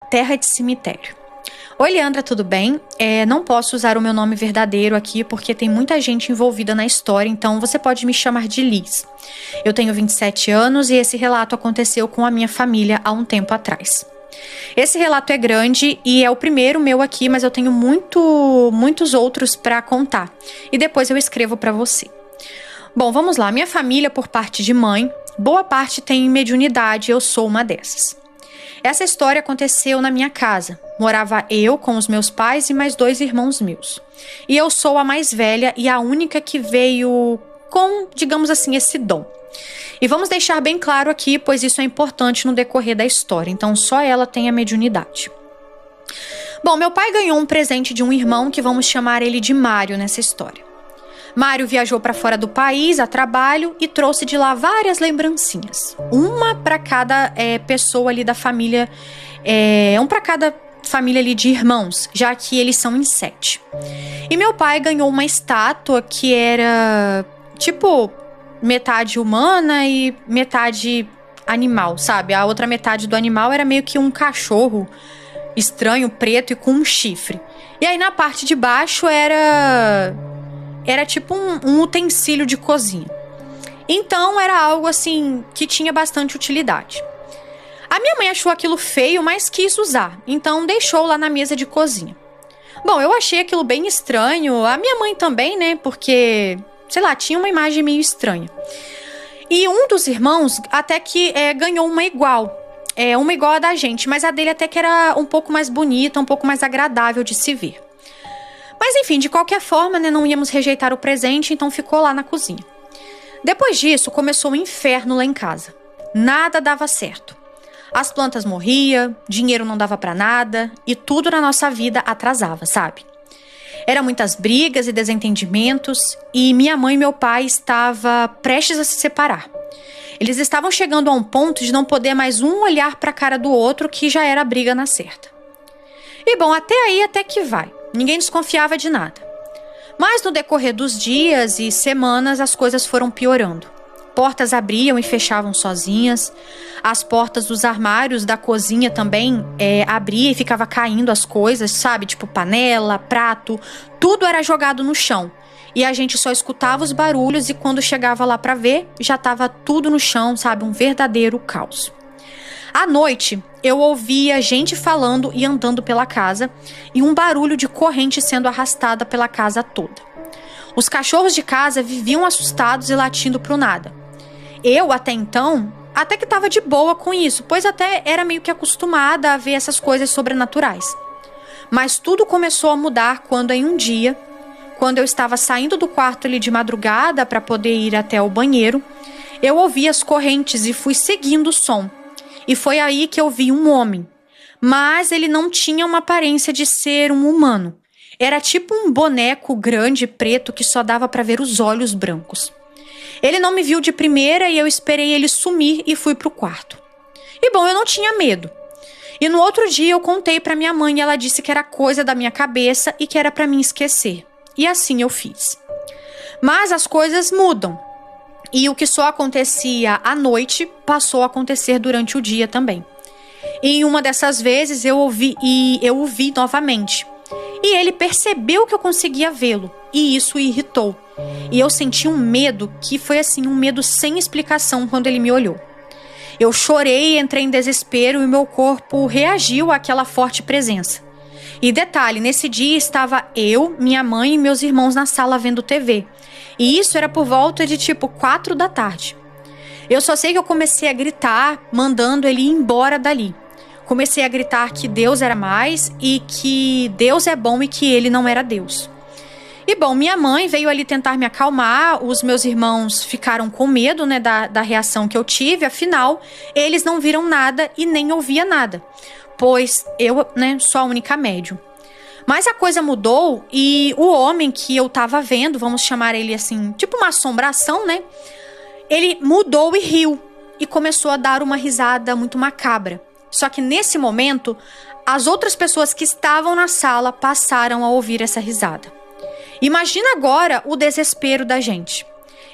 Terra de Cemitério. Oi, Leandra, tudo bem? Não posso usar o meu nome verdadeiro aqui porque tem muita gente envolvida na história, então você pode me chamar de Liz. Eu tenho 27 anos e esse relato aconteceu com a minha família há um tempo atrás. Esse relato é grande e é o primeiro meu aqui, mas eu tenho muitos outros para contar. E depois eu escrevo para você. Bom, vamos lá. Minha família, por parte de mãe, boa parte tem mediunidade, eu sou uma dessas. Essa história aconteceu na minha casa. Morava eu com os meus pais e mais 2 irmãos meus. E eu sou a mais velha e a única que veio com, digamos assim, esse dom. E vamos deixar bem claro aqui, pois isso é importante no decorrer da história. Então, só ela tem a mediunidade. Bom, meu pai ganhou um presente de um irmão que vamos chamar ele de Mário nessa história. Mário viajou para fora do país a trabalho e trouxe de lá várias lembrancinhas. Uma para cada pessoa ali da família, um para cada família ali de irmãos, já que eles são em 7. E meu pai ganhou uma estátua que era tipo metade humana e metade animal, sabe? A outra metade do animal era meio que um cachorro estranho, preto e com um chifre. E aí na parte de baixo era tipo um utensílio de cozinha. Então era algo assim que tinha bastante utilidade. A minha mãe achou aquilo feio, mas quis usar, então deixou lá na mesa de cozinha. Bom, eu achei aquilo bem estranho, a minha mãe também, né? Porque, sei lá, tinha uma imagem meio estranha. E um dos irmãos até que ganhou uma igual a da gente, mas a dele até que era um pouco mais bonita, um pouco mais agradável de se ver. Mas enfim, de qualquer forma, né, não íamos rejeitar o presente, então ficou lá na cozinha. Depois disso, começou o inferno lá em casa. Nada dava certo. As plantas morriam, dinheiro não dava pra nada e tudo na nossa vida atrasava, sabe? Eram muitas brigas e desentendimentos e minha mãe e meu pai estavam prestes a se separar. Eles estavam chegando a um ponto de não poder mais um olhar pra cara do outro, que já era a briga na certa. E bom, até aí até que vai. Ninguém desconfiava de nada. Mas no decorrer dos dias e semanas as coisas foram piorando. Portas abriam e fechavam sozinhas. As portas dos armários da cozinha também abria e ficava caindo as coisas, sabe? Tipo panela, prato, tudo era jogado no chão. E a gente só escutava os barulhos e quando chegava lá pra ver, já estava tudo no chão, sabe? Um verdadeiro caos. À noite, eu ouvia gente falando e andando pela casa e um barulho de corrente sendo arrastada pela casa toda. Os cachorros de casa viviam assustados e latindo pro nada. Eu, até então, até que estava de boa com isso, pois até era meio que acostumada a ver essas coisas sobrenaturais. Mas tudo começou a mudar quando em um dia, quando eu estava saindo do quarto ali de madrugada para poder ir até o banheiro, eu ouvi as correntes e fui seguindo o som. E foi aí que eu vi um homem. Mas ele não tinha uma aparência de ser um humano. Era tipo um boneco grande, preto, que só dava para ver os olhos brancos. Ele não me viu de primeira e eu esperei ele sumir e fui pro quarto. E bom, eu não tinha medo. E no outro dia eu contei pra minha mãe e ela disse que era coisa da minha cabeça e que era pra mim esquecer. E assim eu fiz. Mas as coisas mudam. E o que só acontecia à noite passou a acontecer durante o dia também. E em uma dessas vezes eu o vi novamente. E ele percebeu que eu conseguia vê-lo. E isso o irritou. E eu senti um medo que foi assim, um medo sem explicação quando ele me olhou. Eu chorei, entrei em desespero e meu corpo reagiu àquela forte presença. E detalhe, nesse dia estava eu, minha mãe e meus irmãos na sala vendo TV. E isso era por volta de tipo 4 da tarde. Eu só sei que eu comecei a gritar, mandando ele ir embora dali. Comecei a gritar que Deus era mais e que Deus é bom e que ele não era Deus. E bom, minha mãe veio ali tentar me acalmar, os meus irmãos ficaram com medo, né, da reação que eu tive, afinal, eles não viram nada e nem ouvia nada, pois eu, né, sou a única médium. Mas a coisa mudou e o homem que eu tava vendo, vamos chamar ele assim, tipo uma assombração, né, ele mudou e riu e começou a dar uma risada muito macabra. Só que nesse momento, as outras pessoas que estavam na sala passaram a ouvir essa risada. Imagina agora o desespero da gente.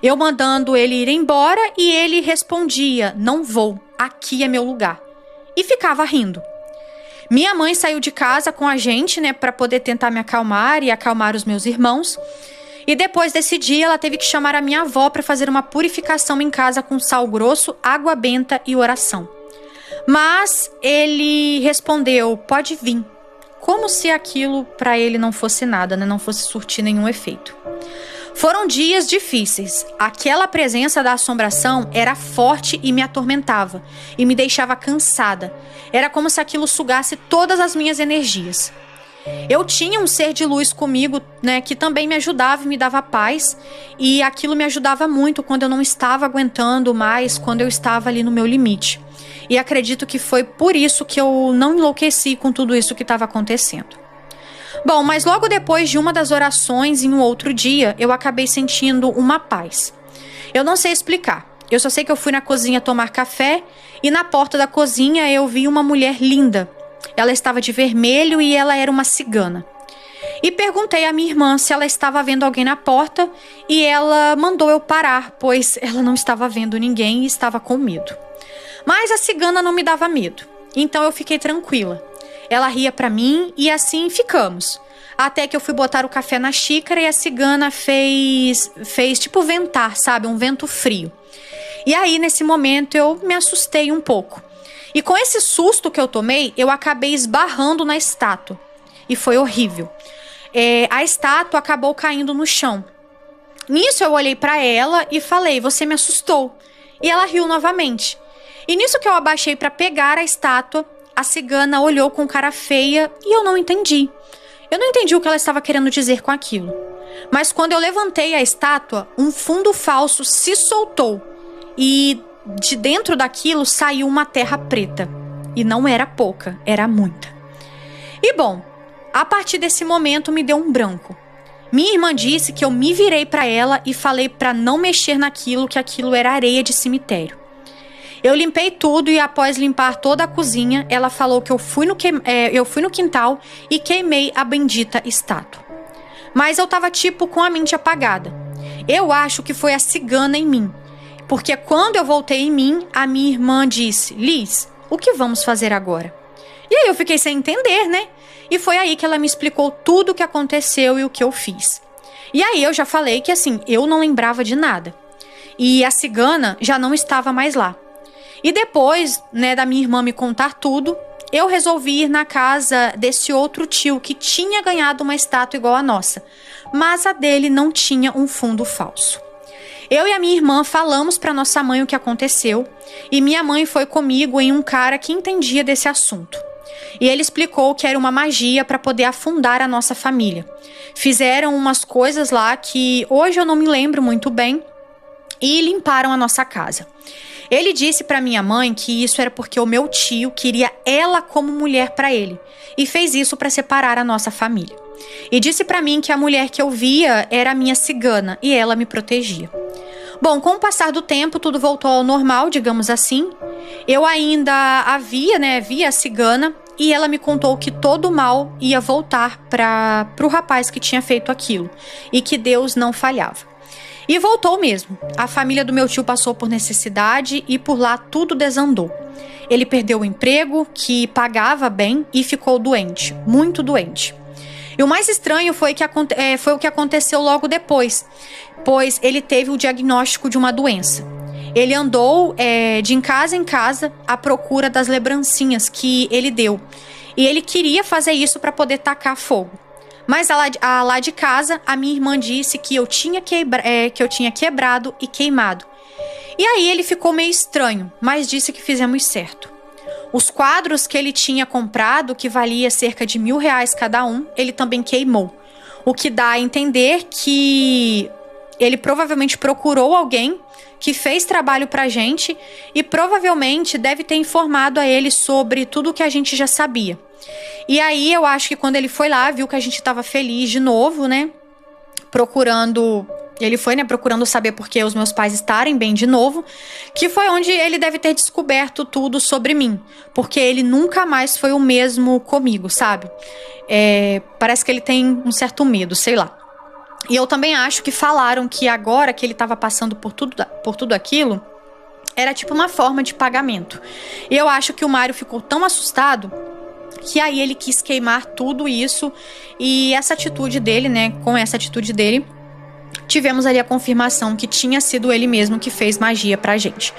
Eu mandando ele ir embora e ele respondia, não vou, aqui é meu lugar. E ficava rindo. Minha mãe saiu de casa com a gente, né, para poder tentar me acalmar e acalmar os meus irmãos. E depois desse dia, ela teve que chamar a minha avó para fazer uma purificação em casa com sal grosso, água benta e oração. Mas ele respondeu: pode vir. Como se aquilo para ele não fosse nada, né? Não fosse surtir nenhum efeito. Foram dias difíceis. Aquela presença da assombração era forte e me atormentava. E me deixava cansada. Era como se aquilo sugasse todas as minhas energias. Eu tinha um ser de luz comigo, né, que também me ajudava e me dava paz. E aquilo me ajudava muito quando eu não estava aguentando mais, quando eu estava ali no meu limite. E acredito que foi por isso que eu não enlouqueci com tudo isso que estava acontecendo. Bom, mas logo depois de uma das orações, em um outro dia, eu acabei sentindo uma paz. Eu não sei explicar. Eu só sei que eu fui na cozinha tomar café e na porta da cozinha eu vi uma mulher linda. Ela estava de vermelho e ela era uma cigana. E perguntei à minha irmã se ela estava vendo alguém na porta e ela mandou eu parar, pois ela não estava vendo ninguém e estava com medo. Mas a cigana não me dava medo, então eu fiquei tranquila. Ela ria pra mim e assim ficamos. Até que eu fui botar o café na xícara e a cigana fez tipo ventar, sabe? Um vento frio. E aí, nesse momento, eu me assustei um pouco. E com esse susto que eu tomei, eu acabei esbarrando na estátua. E foi horrível. A estátua acabou caindo no chão. Nisso eu olhei pra ela e falei: você me assustou. E ela riu novamente. E nisso que eu abaixei pra pegar a estátua, a cigana olhou com cara feia e eu não entendi. Eu não entendi o que ela estava querendo dizer com aquilo. Mas quando eu levantei a estátua, um fundo falso se soltou. E de dentro daquilo saiu uma terra preta. E não era pouca, era muita. E bom, a partir desse momento me deu um branco. Minha irmã disse que eu me virei para ela e falei para não mexer naquilo, que aquilo era areia de cemitério. Eu limpei tudo e após limpar toda a cozinha, ela falou que eu fui no quintal e queimei a bendita estátua. Mas eu tava tipo com a mente apagada. Eu acho que foi a cigana em mim. Porque quando eu voltei em mim, a minha irmã disse: Liz, o que vamos fazer agora? E aí eu fiquei sem entender, né? E foi aí que ela me explicou tudo o que aconteceu e o que eu fiz. E aí eu já falei que assim, eu não lembrava de nada. E a cigana já não estava mais lá. E depois, né, da minha irmã me contar tudo, eu resolvi ir na casa desse outro tio que tinha ganhado uma estátua igual a nossa. Mas a dele não tinha um fundo falso. Eu e a minha irmã falamos para nossa mãe o que aconteceu e minha mãe foi comigo em um cara que entendia desse assunto. E ele explicou que era uma magia para poder afundar a nossa família. Fizeram umas coisas lá que hoje eu não me lembro muito bem e limparam a nossa casa. Ele disse para minha mãe que isso era porque o meu tio queria ela como mulher para ele e fez isso para separar a nossa família. E disse para mim que a mulher que eu via era a minha cigana e ela me protegia. Bom, com o passar do tempo, tudo voltou ao normal, digamos assim. Eu ainda via a cigana e ela me contou que todo o mal ia voltar para o rapaz que tinha feito aquilo e que Deus não falhava. E voltou mesmo. A família do meu tio passou por necessidade e por lá tudo desandou. Ele perdeu o emprego, que pagava bem, e ficou doente, muito doente. E o mais estranho foi o que aconteceu logo depois, pois ele teve o diagnóstico de uma doença. Ele andou de casa em casa à procura das lembrancinhas que ele deu. E ele queria fazer isso para poder tacar fogo. Mas lá de casa, a minha irmã disse que eu tinha quebrado e queimado. E aí ele ficou meio estranho, mas disse que fizemos certo. Os quadros que ele tinha comprado, que valia cerca de R$1.000 cada um, ele também queimou. O que dá a entender que ele provavelmente procurou alguém que fez trabalho pra gente e provavelmente deve ter informado a ele sobre tudo o que a gente já sabia. E aí eu acho que quando ele foi lá, viu que a gente tava feliz de novo, né? Ele foi, né, procurando saber por que os meus pais estarem bem de novo, que foi onde ele deve ter descoberto tudo sobre mim, porque ele nunca mais foi o mesmo comigo, sabe? Parece que ele tem um certo medo, sei lá. E eu também acho que falaram que agora que ele estava passando por tudo aquilo, era tipo uma forma de pagamento. E eu acho que o Mário ficou tão assustado Que aí ele quis queimar tudo isso e essa atitude dele, né? Com essa atitude dele, tivemos ali a confirmação que tinha sido ele mesmo que fez magia pra gente.